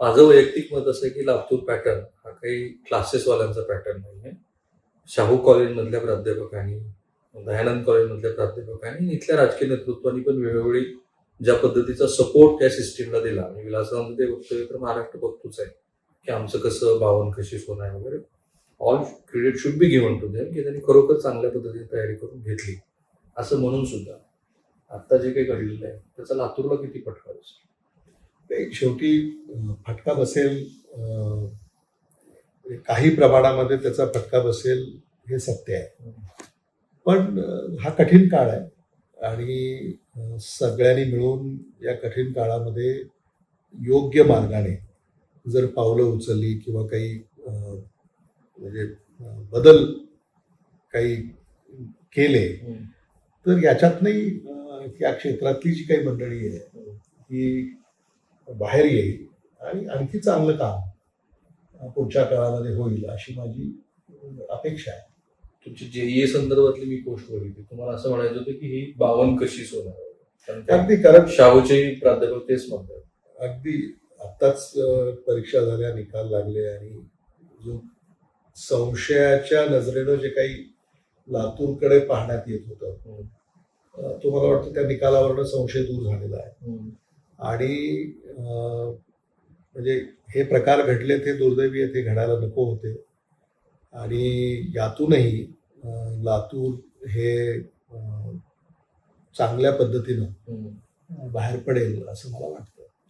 माझं वैयक्तिक मत असं आहे की लातूर पॅटर्न हा काही क्लासेसवाल्यांचा पॅटर्न नाही आहे. शाहू कॉलेजमधल्या प्राध्यापकांनी, दयानंद कॉलेजमधल्या प्राध्यापकांनी, इथल्या राजकीय नेतृत्वानी पण वेळोवेळी ज्या पद्धतीचा सपोर्ट त्या सिस्टीमला दिला, आणि विलासरावांचं ते वक्तव्य तर महाराष्ट्र बघतोच आहे की आमचं कसं 52 कशी सोन आहे वगैरे. All credit should be given to them की त्यांनी खरोखर चांगल्या पद्धतीने तयारी करून घेतली. असं म्हणून सुद्धा आता जे काही घडलेलं आहे त्याचा लातूरला किती फटका बसेल? शेवटी फटका बसेल, काही प्रमाणामध्ये त्याचा फटका बसेल हे सत्य आहे. पण हा कठीण काळ आहे आणि सगळ्यांनी मिळून या कठीण काळामध्ये योग्य मार्गाने जर पावलं उचलली किंवा काही म्हणजे बदल काही केले तर याच्यातनंही या क्षेत्रातली जी काही मंडळी आहे ही बाहेर येईल आणि आणखी चांगलं काम पुढच्या काळामध्ये होईल अशी माझी अपेक्षा आहे. तुमची जेईए संदर्भातली मी पोस्ट बघितली, तुम्हाला असं म्हणायचं होतं की ही 52 कशी सोडणार? अगदी कारण शाहूचे प्राध्यापक तेच म्हणतात. अगदी आत्ताच परीक्षा झाल्या, निकाल लागले आणि जो संशयाच्या नजरेनं जे काही लातूरकडे पाहण्यात येत होतं तो मला वाटतं त्या निकालावरनं संशय दूर झालेला आहे. आणि म्हणजे हे प्रकार घडले ते दुर्दैवी आहे, ते घडायला नको होते आणि यातूनही लातूर हे चांगल्या पद्धतीनं बाहेर पडेल असं मला वाटतं.